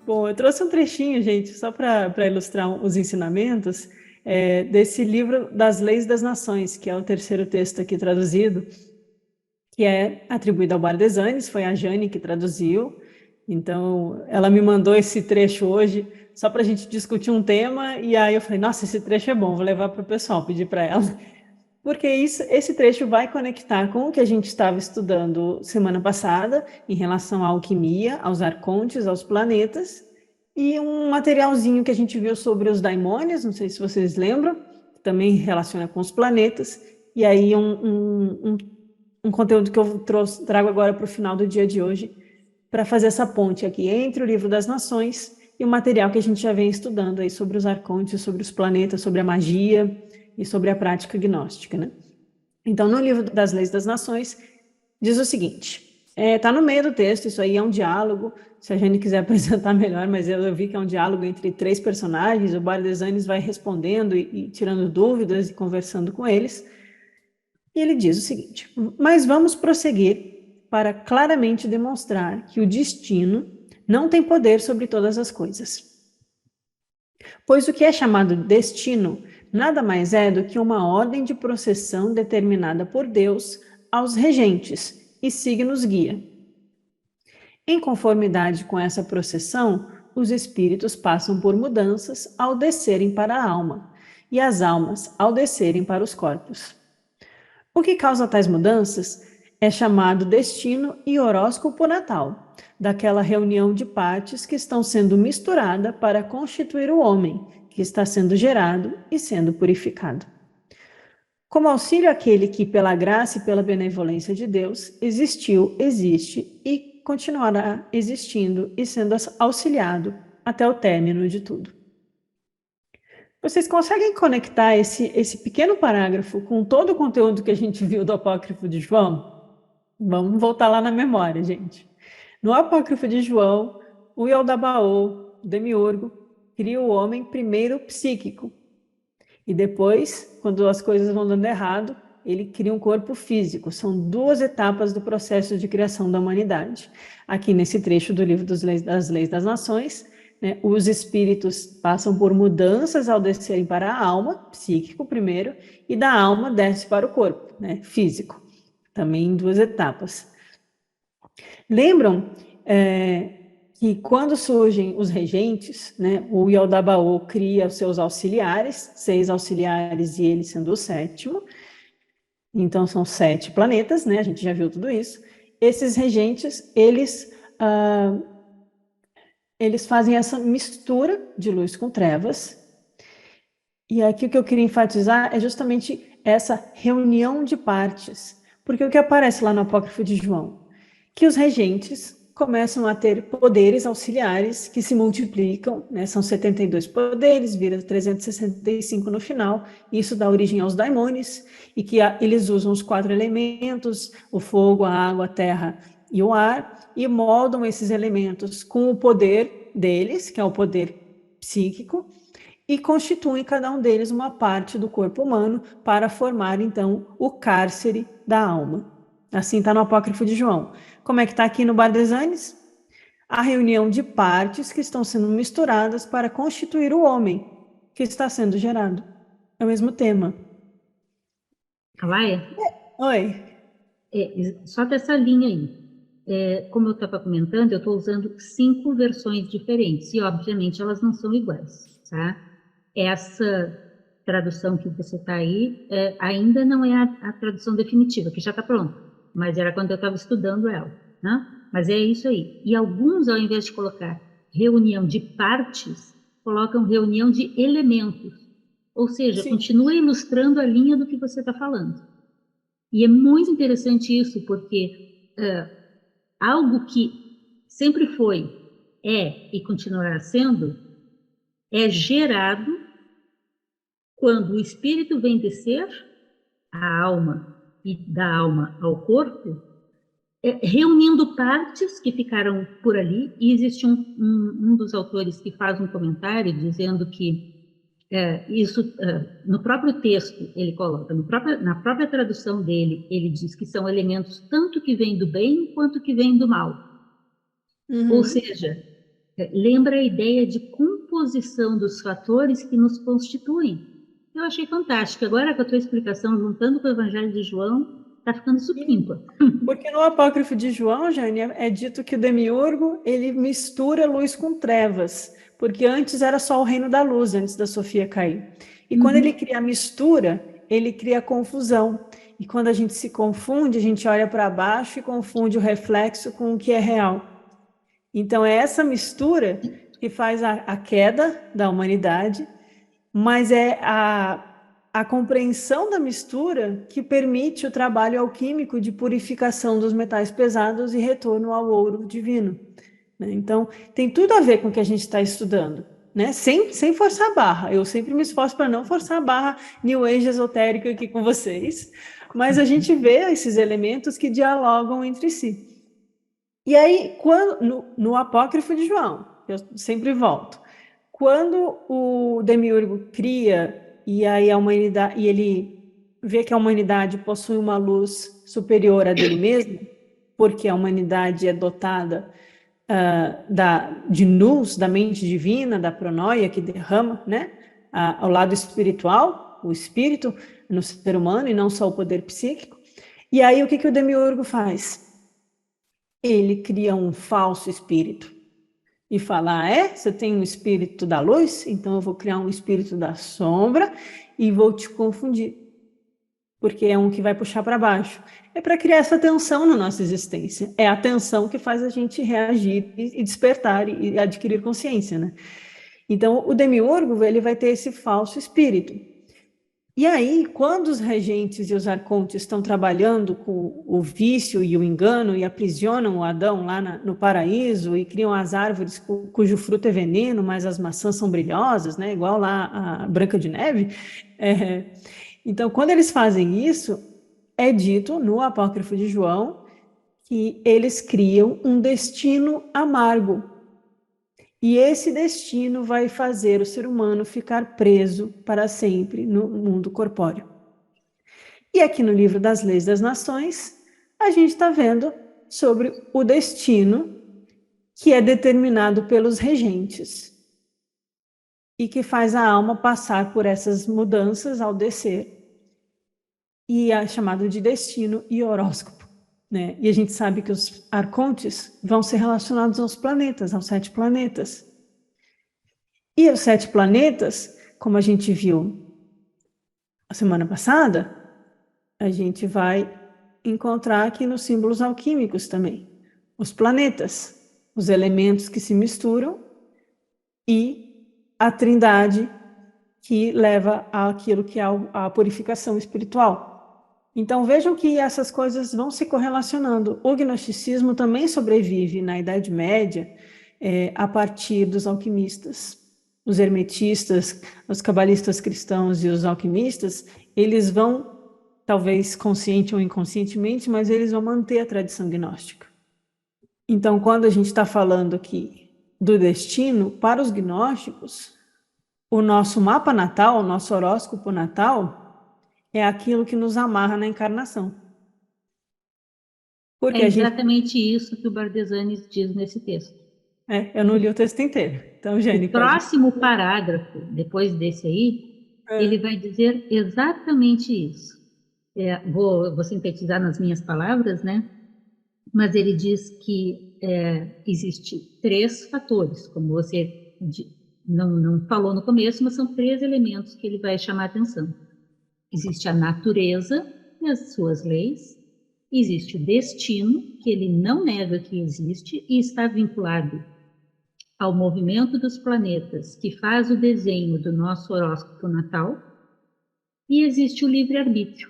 Bom, eu trouxe um trechinho, gente, só para ilustrar os ensinamentos, desse livro das Leis das Nações, que é o terceiro texto aqui traduzido, que é atribuído ao Bardesanes, foi a Jane que traduziu. Então, ela me mandou esse trecho hoje, só para a gente discutir um tema, e aí eu falei, nossa, esse trecho é bom, vou levar para o pessoal, pedir para ela. Porque esse trecho vai conectar com o que a gente estava estudando semana passada, em relação à alquimia, aos arcontes, aos planetas, e um materialzinho que a gente viu sobre os daimônios, não sei se vocês lembram, que também relaciona com os planetas, e aí um conteúdo que eu trago agora para o final do dia de hoje, para fazer essa ponte aqui entre o Livro das Nações e o material que a gente já vem estudando aí sobre os arcontes, sobre os planetas, sobre a magia e sobre a prática gnóstica, né? Então, no Livro das Leis das Nações, diz o seguinte, está no meio do texto, isso aí é um diálogo, se a gente quiser apresentar melhor, mas eu vi que é um diálogo entre três personagens, o Bardesanes vai respondendo e tirando dúvidas e conversando com eles, e ele diz o seguinte, mas vamos prosseguir para claramente demonstrar que o destino não tem poder sobre todas as coisas. Pois o que é chamado destino nada mais é do que uma ordem de processão determinada por Deus aos regentes e signos guia. Em conformidade com essa processão, os espíritos passam por mudanças ao descerem para a alma, e as almas ao descerem para os corpos. O que causa tais mudanças é chamado destino e horóscopo natal, daquela reunião de partes que estão sendo misturada para constituir o homem, que está sendo gerado e sendo purificado. Como auxílio àquele que, pela graça e pela benevolência de Deus, existiu, existe e continuará existindo e sendo auxiliado até o término de tudo. Vocês conseguem conectar esse pequeno parágrafo com todo o conteúdo que a gente viu do Apócrifo de João? Vamos voltar lá na memória, gente. No Apócrifo de João, o Yaldabaoth, o Demiurgo, cria o homem primeiro psíquico. E depois, quando as coisas vão dando errado, ele cria um corpo físico. São duas etapas do processo de criação da humanidade. Aqui nesse trecho do livro das Leis das Nações, né, os espíritos passam por mudanças ao descerem para a alma, psíquico primeiro, e da alma desce para o corpo, né, físico. Também em duas etapas. Lembram que quando surgem os regentes, né, o Yaldabaoth cria os seus auxiliares, 6 auxiliares e ele sendo o 7º, então são 7 planetas, né, a gente já viu tudo isso. Esses regentes, eles fazem essa mistura de luz com trevas, e aqui o que eu queria enfatizar é justamente essa reunião de partes, porque o que aparece lá no Apócrifo de João? Que os regentes começam a ter poderes auxiliares que se multiplicam, né? São 72 poderes, vira 365 no final, isso dá origem aos daimones, e que eles usam os 4 elementos, o fogo, a água, a terra e o ar, e moldam esses elementos com o poder deles, que é o poder psíquico, e constituem cada um deles uma parte do corpo humano para formar, então, o cárcere da alma. Assim está no Apócrifo de João. Como é que está aqui no Bardesanes? A reunião de partes que estão sendo misturadas para constituir o homem que está sendo gerado. É o mesmo tema. Alaia? Oi. Só dessa linha aí. Como eu estava comentando, eu estou usando 5 versões diferentes, e obviamente elas não são iguais, tá? Essa tradução que você está aí ainda não é a tradução definitiva, que já está pronta, mas era quando eu estava estudando ela, né? Mas é isso aí. E alguns, ao invés de colocar reunião de partes, colocam reunião de elementos, ou seja, Sim. continua ilustrando a linha do que você está falando. E é muito interessante isso, porque algo que sempre foi, é e continuará sendo, é gerado quando o espírito vem descer a alma e da alma ao corpo, reunindo partes que ficaram por ali, e existe um dos autores que faz um comentário dizendo que isso, no próprio texto, ele coloca, na própria tradução dele, ele diz que são elementos tanto que vêm do bem quanto que vêm do mal. Uhum. Ou seja, lembra a ideia de composição dos fatores que nos constituem. Eu achei fantástico. Agora, com a tua explicação, juntando com o Evangelho de João, está ficando supimpa. Porque no Apócrifo de João, Jane, é dito que o demiurgo, ele mistura luz com trevas, porque antes era só o reino da luz, antes da Sofia cair. E quando ele cria a mistura, ele cria a confusão. E quando a gente se confunde, a gente olha para baixo e confunde o reflexo com o que é real. Então é essa mistura que faz a queda da humanidade, mas é a compreensão da mistura que permite o trabalho alquímico de purificação dos metais pesados e retorno ao ouro divino. Né? Então, tem tudo a ver com o que a gente está estudando, né? Sem forçar a barra. Eu sempre me esforço para não forçar a barra New Age esotérica aqui com vocês, mas a gente vê esses elementos que dialogam entre si. E aí, no Apócrifo de João, eu sempre volto, quando o demiurgo cria e aí a humanidade, e ele vê que a humanidade possui uma luz superior à dele mesmo, porque a humanidade é dotada de nous, da mente divina, da pronoia que derrama, né, ao lado espiritual, o espírito no ser humano e não só o poder psíquico. E aí o que o demiurgo faz? Ele cria um falso espírito e fala, você tem um espírito da luz? Então eu vou criar um espírito da sombra e vou te confundir, porque é um que vai puxar para baixo. É para criar essa tensão na nossa existência. É a tensão que faz a gente reagir e despertar e adquirir consciência, né? Então o demiurgo, ele vai ter esse falso espírito. E aí, quando os regentes e os arcontes estão trabalhando com o vício e o engano e aprisionam o Adão lá no paraíso e criam as árvores cujo fruto é veneno, mas as maçãs são brilhosas, né? Igual lá a Branca de Neve. Então, quando eles fazem isso, é dito no Apócrifo de João que eles criam um destino amargo. E esse destino vai fazer o ser humano ficar preso para sempre no mundo corpóreo. E aqui no livro das Leis das Nações, a gente está vendo sobre o destino que é determinado pelos regentes e que faz a alma passar por essas mudanças ao descer, e é chamado de destino e horóscopo. Né? E a gente sabe que os arcontes vão ser relacionados aos planetas, aos 7 planetas. E os 7 planetas, como a gente viu a semana passada, a gente vai encontrar aqui nos símbolos alquímicos também. Os planetas, os elementos que se misturam e a trindade que leva àquilo que é a purificação espiritual. Então vejam que essas coisas vão se correlacionando. O gnosticismo também sobrevive na Idade Média a partir dos alquimistas. Os hermetistas, os cabalistas cristãos e os alquimistas, eles vão, talvez consciente ou inconscientemente, mas eles vão manter a tradição gnóstica. Então, quando a gente está falando aqui do destino, para os gnósticos, o nosso mapa natal, o nosso horóscopo natal, é aquilo que nos amarra na encarnação. Porque é exatamente isso que o Bardesanes diz nesse texto. Eu não li o texto inteiro. Então, Jane, o próximo parágrafo, depois desse aí, ele vai dizer exatamente isso. Vou sintetizar nas minhas palavras, né? Mas ele diz que existe 3 fatores, como você não falou no começo, mas são 3 elementos que ele vai chamar a atenção. Existe a natureza e as suas leis, existe o destino, que ele não nega que existe e está vinculado ao movimento dos planetas, que faz o desenho do nosso horóscopo natal, e existe o livre-arbítrio.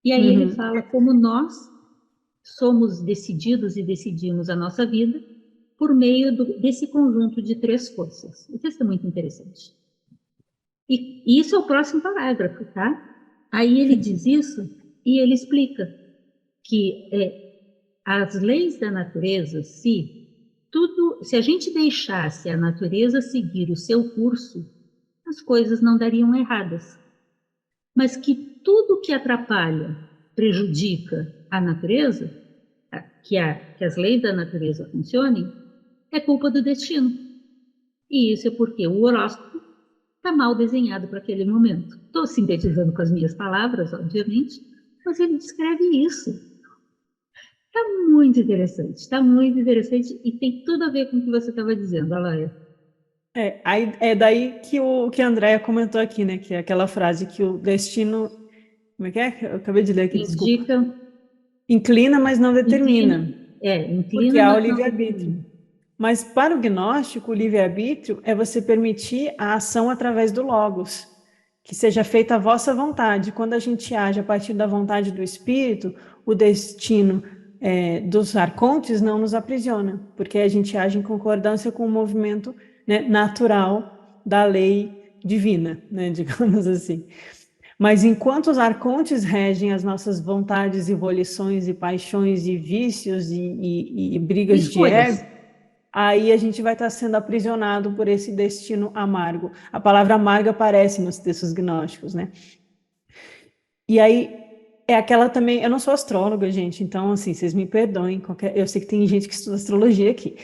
E aí ele fala como nós somos decididos e decidimos a nossa vida por meio desse conjunto de 3 forças. O texto é muito interessante. E isso é o próximo parágrafo, tá? Aí ele diz isso e ele explica que as leis da natureza, se a gente deixasse a natureza seguir o seu curso, as coisas não dariam erradas. Mas que tudo que atrapalha, prejudica a natureza, que as leis da natureza funcionem, é culpa do destino. E isso é porque o horóscopo está mal desenhado para aquele momento. Estou sintetizando com as minhas palavras, obviamente, mas ele descreve isso. Está muito interessante e tem tudo a ver com o que você estava dizendo, Alaia. É daí que a Andrea comentou aqui, né? Que é aquela frase que o destino. Como é que é? Eu acabei de ler aqui, desculpa. Indica, Inclina, mas não inclina, determina, porque inclina, há o mas não livre-arbítrio. determina. Mas para o gnóstico, o livre-arbítrio é você permitir a ação através do logos, que seja feita a vossa vontade. Quando a gente age a partir da vontade do Espírito, o destino dos arcontes não nos aprisiona, porque a gente age em concordância com o movimento, né, natural da lei divina, né, digamos assim. Mas enquanto os arcontes regem as nossas vontades e volições e paixões e vícios e brigas de Escolhas. ego, aí a gente vai estar sendo aprisionado por esse destino amargo. A palavra amarga aparece nos textos gnósticos, né? E aí é aquela também. Eu não sou astróloga, gente, então, assim, vocês me perdoem. Eu sei que tem gente que estuda astrologia aqui,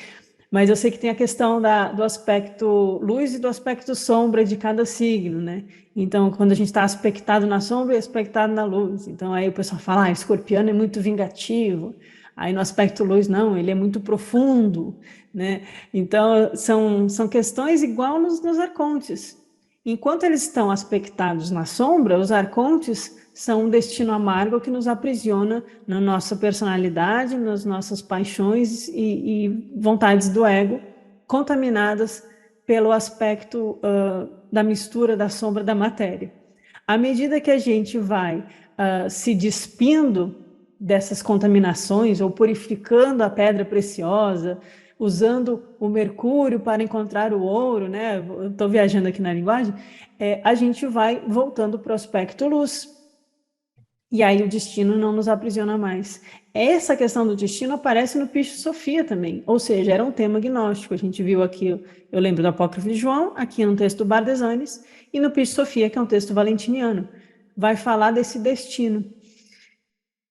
mas eu sei que tem a questão do aspecto luz e do aspecto sombra de cada signo, né? Então, quando a gente está aspectado na sombra e aspectado na luz. Então, aí o pessoal fala, escorpiano é muito vingativo. Aí no aspecto luz, não, ele é muito profundo, né? Então, são questões igual nos arcontes. Enquanto eles estão aspectados na sombra, os arcontes são um destino amargo que nos aprisiona na nossa personalidade, nas nossas paixões e vontades do ego, contaminadas pelo aspecto da mistura da sombra da matéria. À medida que a gente vai se despindo dessas contaminações ou purificando a pedra preciosa, usando o mercúrio para encontrar o ouro, né? Estou viajando aqui na linguagem, a gente vai voltando para o aspecto luz. E aí o destino não nos aprisiona mais. Essa questão do destino aparece no Piscis Sophia também, ou seja, era um tema gnóstico. A gente viu aqui, eu lembro do Apócrifo de João, aqui no texto do Bardesanes, e no Piscis Sophia, que é um texto valentiniano. Vai falar desse destino.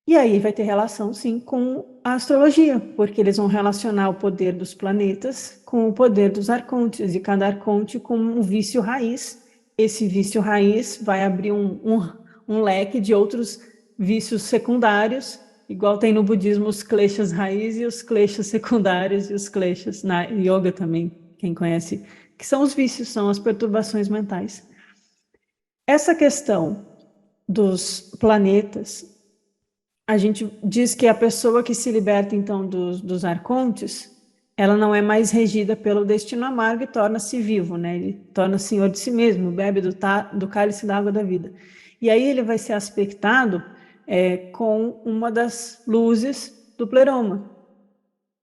E aí vai ter relação, sim, com a astrologia, porque eles vão relacionar o poder dos planetas com o poder dos arcontes, e cada arconte com um vício raiz. Esse vício raiz vai abrir um leque de outros vícios secundários, igual tem no budismo os kleshas raiz e os kleshas secundários e os kleshas na yoga também, quem conhece, que são os vícios, são as perturbações mentais. Essa questão dos planetas, a gente diz que a pessoa que se liberta, então, dos arcontes, ela não é mais regida pelo destino amargo e torna-se vivo, né? Ele torna senhor de si mesmo, bebe do cálice da água da vida. E aí ele vai ser aspectado com uma das luzes do pleroma,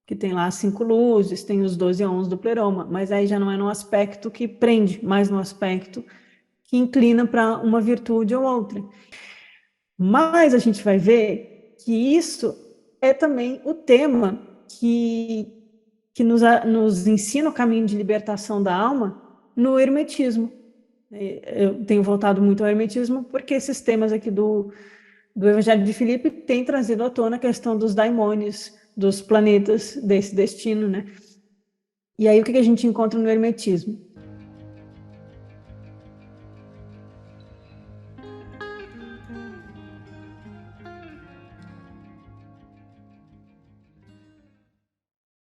que tem lá 5 luzes, tem os 12 ons do pleroma, mas aí já não é no aspecto que prende, mas no aspecto que inclina para uma virtude ou outra. Mas a gente vai ver que isso é também o tema que nos ensina o caminho de libertação da alma no hermetismo. Eu tenho voltado muito ao hermetismo porque esses temas aqui do Evangelho de Filipe têm trazido à tona a questão dos daimônios, dos planetas desse destino, né? E aí o que a gente encontra no hermetismo?